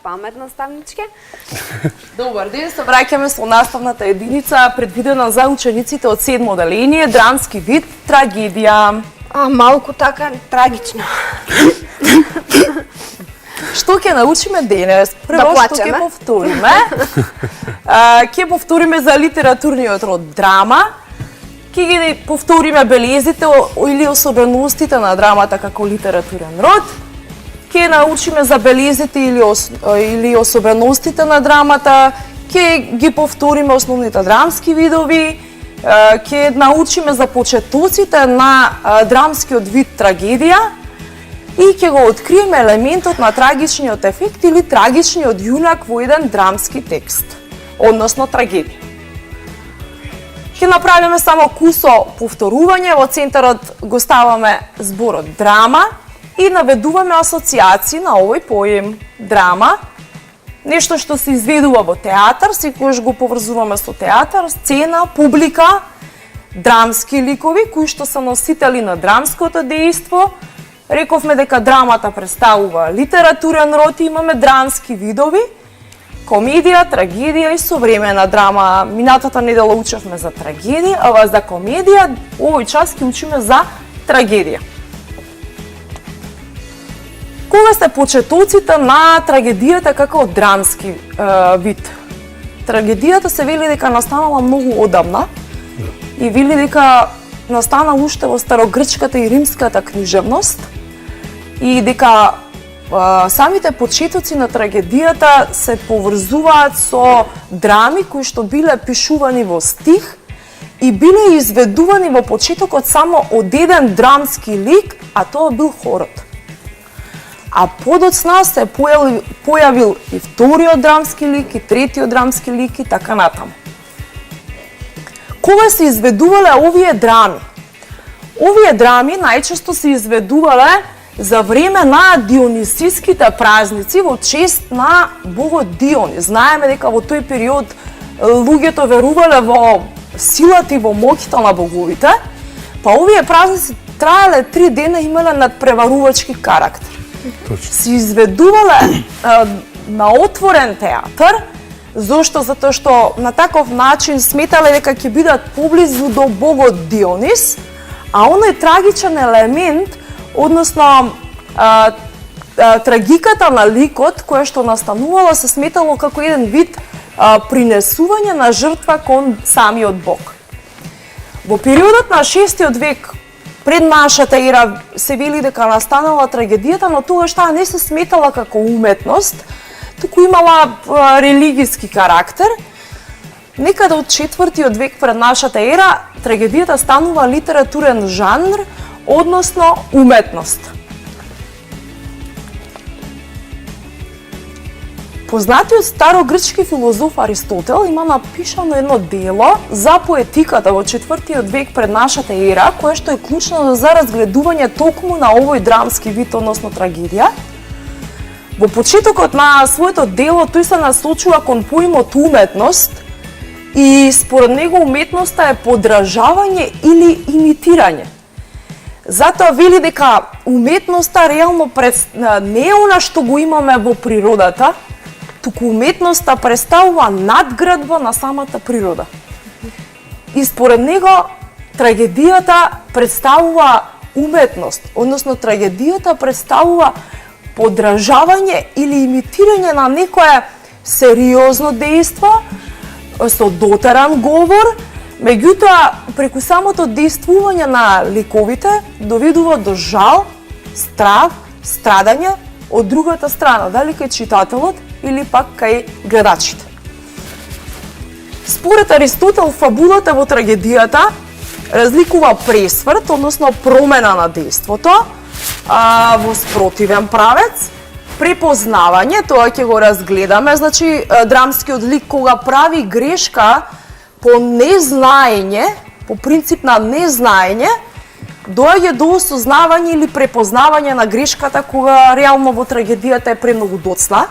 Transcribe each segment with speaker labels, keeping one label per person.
Speaker 1: памет наставничке.
Speaker 2: Добар ден, се враќаме со наставната единица предвидена за учениците од 7 оделение, драмски вид, трагедија.
Speaker 1: Малку така трагично.
Speaker 2: Што ќе научиме денес? Прво што ќе повториме. Ќе повториме за литературниот род драма. Ќе ги повториме белезите или особеностите на драмата како литературен род. Ќе научиме за белезите или особеностите на драмата. Ќе ги повториме основните драмски видови. Ќе научиме за почетоците на драмскиот вид трагедија. И ќе го откриеме елементот на трагичниот ефект или трагичниот јунак во еден драмски текст, односно трагедија. Ќе направиме само кусо повторување, во центарот го ставаме зборот драма и наведуваме асоциации на овој поем. Драма, нешто што се изведува во театар, секогаш го поврзуваме со театар, сцена, публика, драмски ликови кои што се носители на драмското дејство. Рековме дека драмата представува литературен род и имаме драмски видови, комедија, трагедија и современа драма. Минатата недела учевме за трагедија, а за комедија овој час ќе учиме за трагедија. Кога се почетоците на трагедијата како драмски вид? Трагедијата се вели дека настанала многу одамна и вели дека настана уште во старогрчката и римската книжевност и дека самите почетоци на трагедијата се поврзуваат со драми кои што биле пишувани во стих и биле изведувани во почетокот само од еден драмски лик, а тоа бил хорот. А подоцна се појавил и вториот драмски лик, и третиот драмски лик и така натаму. Кога се изведувале овие драми? Овие драми најчесто се изведувале за време на дионисиските празници во чест на богот Дионис. Знаеме дека во тој период луѓето верувале во силата и во моќта на боговите, па овие празници траеле 3 дена и имале надпреварувачки карактер. Се изведувале на отворен театар. Зошто? Затоа што на таков начин сметале дека ќе бидат поблизу до богот Дионис, а оној трагичен елемент, односно трагиката на ликот, која што настанувала, се сметало како еден вид принесување на жртва кон самиот бог. Во периодот на 6 век пред нашата ера се вели дека настанала трагедијата, но тогаш таа не се сметала како уметност, туку имала религиски карактер. Некаде од 4 век пред нашата ера трагедијата станува литературен жанр, односно уметност. Познатиот старогрчки филозоф Аристотел има напишано едно дело за поетиката во 4 век пред нашата ера, кое што е клучно за разгледување токму на овој драмски вид, односно трагедија. Во почетокот на своето дело тој се насочува кон поимот уметност и според него уметноста е подражавање или имитирање. Затоа вели дека уметноста реално не е она што го имаме во природата, туку уметноста представува надградба на самата природа. И според него трагедијата представува уметност, односно трагедијата представува подражавање или имитирање на некое сериозно дејство со дотеран говор, меѓутоа преку самото действување на ликовите доведува до жал, страв, страдање од другата страна, дали кај читателот или пак кај гледачите. Според Аристотел, фабулата во трагедијата разликува пресврт, односно промена на дејството, во спротивен правец, препознавање, тоа ќе го разгледаме, значи драмскиот лик кога прави грешка по незнаење, по принцип на незнаење, доаѓа до осознавање или препознавање на грешката кога реално во трагедијата е премногу доцна.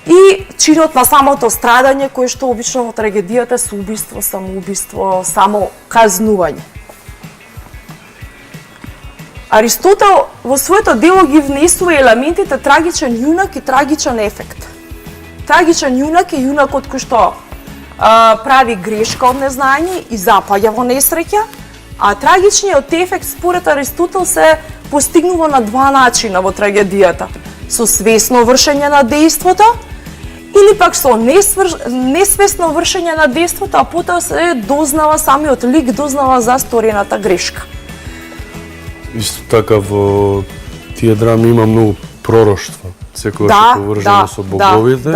Speaker 2: И чинот на самото страдање, кое што обично во трагедијата се убиство, самоубиство, само казнување. Аристотел во своето дело ги внесува елементите трагичен јунак и трагичен ефект. Трагичен јунак е јунакот кој што прави грешка од незнање и запаѓа во несреќа, а трагичниот ефект според Аристотел се постигнува на два начина во трагедијата. Со свесно вршење на дејството или пак со несвесно вршење на дејството, а потоа се дознава, самиот лик дознава за сторената грешка.
Speaker 3: Исто така во тие драми има многу пророштва, секојаш е поврзано со боговите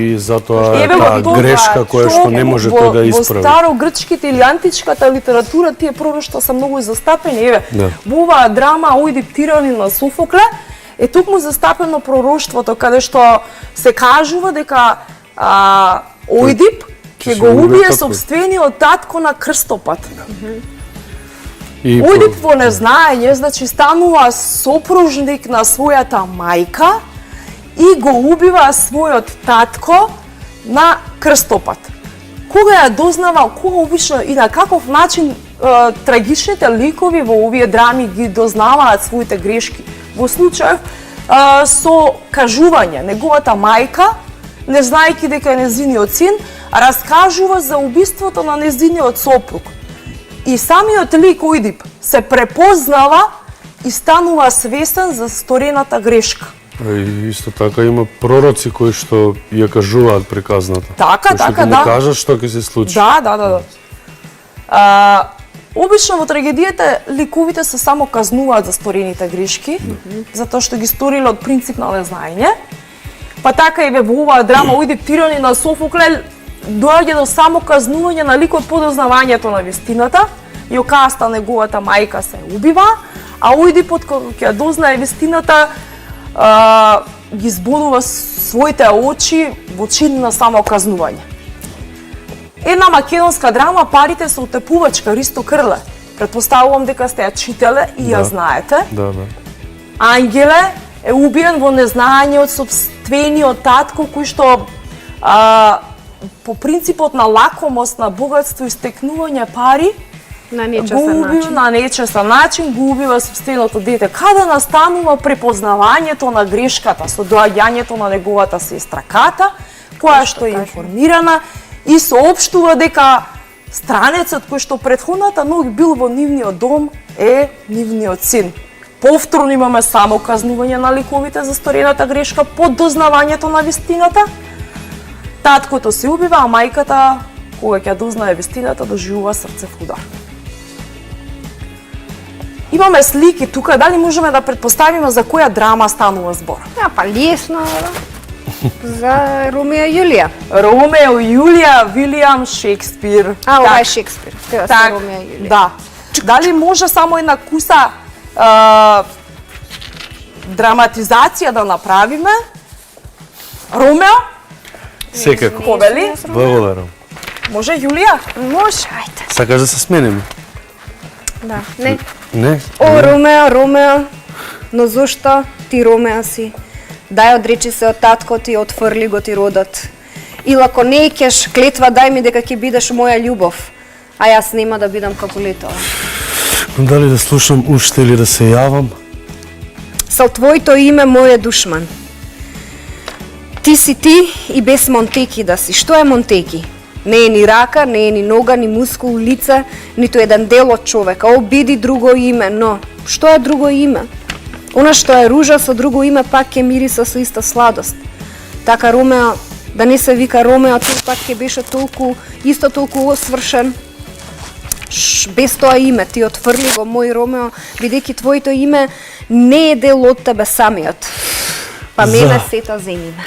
Speaker 3: и затоа е таа грешка која што не може тој да исправи.
Speaker 2: Во старогрчките или античката литература тие пророштва се многу застапени. Во оваа драма Оидип тиранин на Софокле е токму застапено пророштвото каде што се кажува дека Оидип ќе го убие сопствениот татко на крстопат. Оидип во незнаење, значи станува сопружник на својата мајка и го убива својот татко на крстопат. Кога ја дознава, кога обично и на каков начин трагичните ликови во овие драми ги дознаваат своите грешки? Во случај со кажување, неговата мајка, не знаејќи дека е незиниот син, раскажува за убиството на незиниот сопруг. И самиот лик Оидип се препознава и станува свесен за сторената грешка.
Speaker 3: И исто така има пророци кои што ја кажуваат приказната.
Speaker 2: Така,
Speaker 3: да. Што кажат што ќе се случи.
Speaker 2: Да. Обично во трагедијата ликовите се само казнуваат за сторените грешки, затоа што ги сториле од принцип на незнаење. Па така и во оваа драма Оидип тиранин на Софокле доаѓа до само казнување на ликот по дознавањето на вистината. Јокаста, неговата мајка, се убива, а Оидипот кога ќе дознае вистината ги збунува своите очи во чин на само казнување. Една македонска драма Парите со утепувачка Ристо Крле. Претпоставувам дека сте ја читале и ја знаете.
Speaker 3: Да.
Speaker 2: Ангеле е убиен во незнаење од сопствениот татко кој што по принципот на лакомост, на богатство и стекнување пари
Speaker 1: на нечестен начин
Speaker 2: го убива сопственото дете. Каде настанува препознавањето на грешката со доаѓањето на неговата сестра Ката, која што е информирана и соопштува дека странецот кој што претходната ноќ бил во нивниот дом е нивниот син. Повторно имаме само казнување на ликовите за сторената грешка под дознавањето на вистината. Таткото се убива, а мајката, кога ќе дознае вистината, доживува срцев удар. Имаме слики тука, дали можеме да предпоставиме за која драма станува збор?
Speaker 1: Па лесно, за Ромео и Јулија.
Speaker 2: Ромео и Јулија, Вилијам Шекспир.
Speaker 1: Ова е Шекспир, тоа се Ромео и Јулија.
Speaker 2: Да. Дали може само една куса драматизација да направиме? Ромео?
Speaker 3: Секако.
Speaker 2: Повели?
Speaker 3: Благодарам.
Speaker 2: Може Јулија?
Speaker 1: Може, ајде.
Speaker 3: Сакаш да се смениме?
Speaker 1: Да, не.
Speaker 3: Не?
Speaker 1: О, Ромео, но зошто ти Ромео си? Дај одречи се од татко ти, отфрли го ти родот. Или ако не ќеш, клетва дај ми дека ќе бидеш моја љубов, а јас нема да бидам Капулетова.
Speaker 3: Дали да слушам уште или да се јавам?
Speaker 1: Со твоето име мој душман. Ти си ти и без Монтеки да си. Што е Монтеки? Не е ни рака, не е ни нога, ни мускул, лице, ниту еден дел од човека. Обиди друго име, но што е друго име? Она што е ружа со друго име пак ќе мириса со иста сладост. Така Ромео, да не се вика Ромео, тој пак ќе беше исто толку освршен. Без тоа име, ти отфрли го мој Ромео, бидејќи твоето име не е дел од тебе самиот. Па мене сета земиме.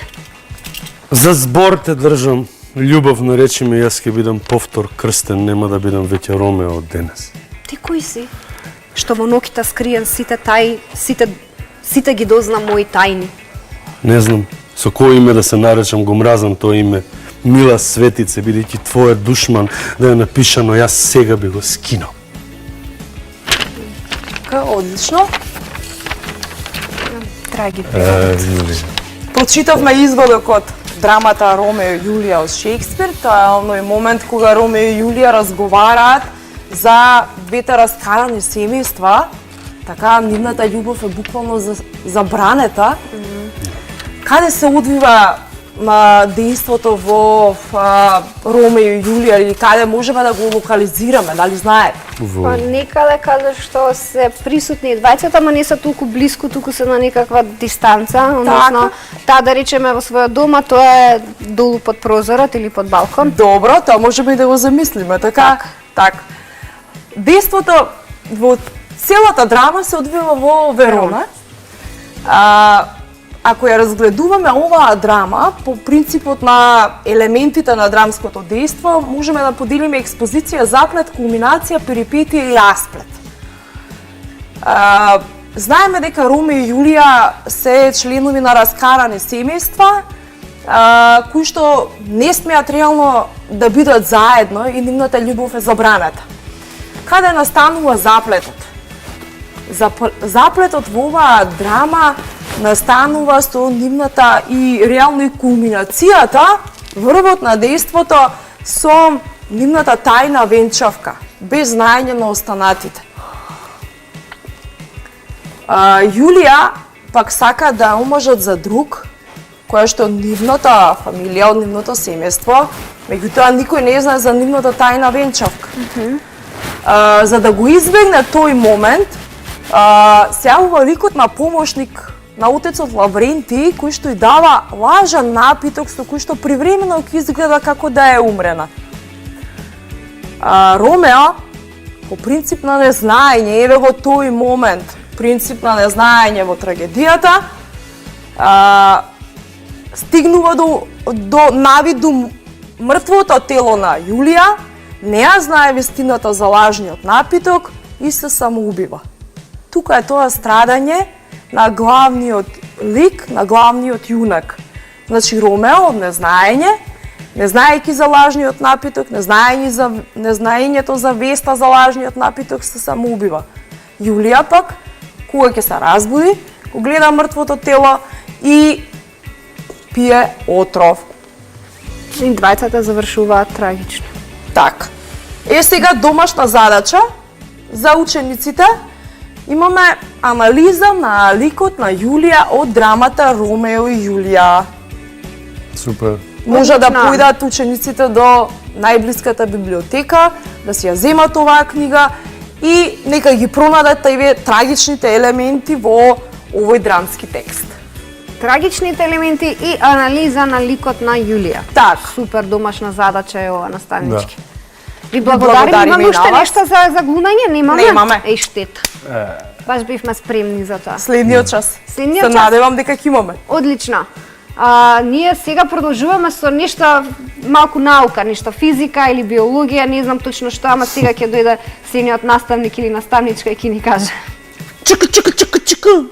Speaker 3: За збор те држам. Љубовно речи ми, јас ќе бидам повтор крстен, нема да бидам веќе Ромео од денес.
Speaker 1: Ти кој си? Што во ноќта скриен сите ги дозна мои тајни.
Speaker 3: Не знам, со кој име да се наречам, го мразам тоа име. Мила Светице, бидејќи твојот душман да е напишано, јас сега би го скинал.
Speaker 2: Одлично.
Speaker 1: Драги
Speaker 2: Прочитавме изводок од драмата Ромео и Јулија од Шекспир. Тоа е оној момент кога Ромео и Јулија разговараат за двете раскарани семејства така нивната љубов е буквално забранета. Каде се одвива дејството во Ромео и Јулија или каде можеме да го локализираме, дали знаете?
Speaker 1: Па некаде каде што се присутни двајцата, ама не се толку блиску, туку се на некаква дистанца, односно таа да речеме во својот дома, тоа е долу под прозорот или под балкон.
Speaker 2: Добро, тоа можеме и да го замислиме, така? Так. Дејството во целата драма се одвива во Верона. Ако ја разгледуваме оваа драма, по принципот на елементите на драмското дејство, можеме да поделиме експозиција, заплет, кулминација, перипетија и расплет. Знаеме дека Ромео и Јулија се членови на раскарани семејства, кои што не смеат реално да бидат заедно и нивната љубов е забранета. Каде настанува заплетот? Заплетот во оваа драма настанува со нивната и реално и кулминацијата, врвот на дејството со нивната тајна венчавка, без знаење на останатите. Јулија пак сака да омажат за друг, која што нивната фамилија, од нивното семејство, меѓутоа никој не знае за нивната тајна венчавка. За да го избегне тој момент, се јавува ликот на помошник на отецот Лаврентиј, кој што и дава лажан напиток со кој што привремено ќе изгледа како да е умрена. Ромео, по принцип на незнаење, еве во тој момент, принцип на незнаење во трагедијата, стигнува до навиду мртвото тело на Јулија, не ја знае вистината за лажниот напиток и се самоубива. Тука е тоа страдање на главниот лик, на главниот јунак. Значи Ромео од незнаење, не знаејќи за лажниот напиток, незнаењето за веста за лажниот напиток се самоубива. Јулија пак, кога ќе се разбуди, го гледа мртвото тело и пие отров.
Speaker 1: И двајцата завршуваат трагично.
Speaker 2: Так. Сега домашна задача за учениците. Имаме анализа на ликот на Јулија од драмата Ромео и Јулија.
Speaker 3: Супер.
Speaker 2: Може да појдат учениците до најблиската библиотека, да си ја земат оваа книга и нека ги пронајдат еве трагичните елементи во овој драмски текст.
Speaker 1: Трагичните елементи и анализа на ликот на Јулија.
Speaker 2: Так.
Speaker 1: Супер домашна задача е ова наставнички.
Speaker 3: Да.
Speaker 1: Ви благодарим. Имаме уште нешто за глумење? Немаме?
Speaker 2: Немаме.
Speaker 1: Еј, штета. Баш бивме спремни за тоа.
Speaker 2: Следниот час.
Speaker 1: Следниот час.
Speaker 2: Се надевам дека ќе имаме.
Speaker 1: Одлично. Ние сега продолжуваме со нешто малку наука, нешто физика или биологија, не знам точно што, ама сега ќе дојде следниот наставник или наставничка и ќе ни каже.
Speaker 2: Чека.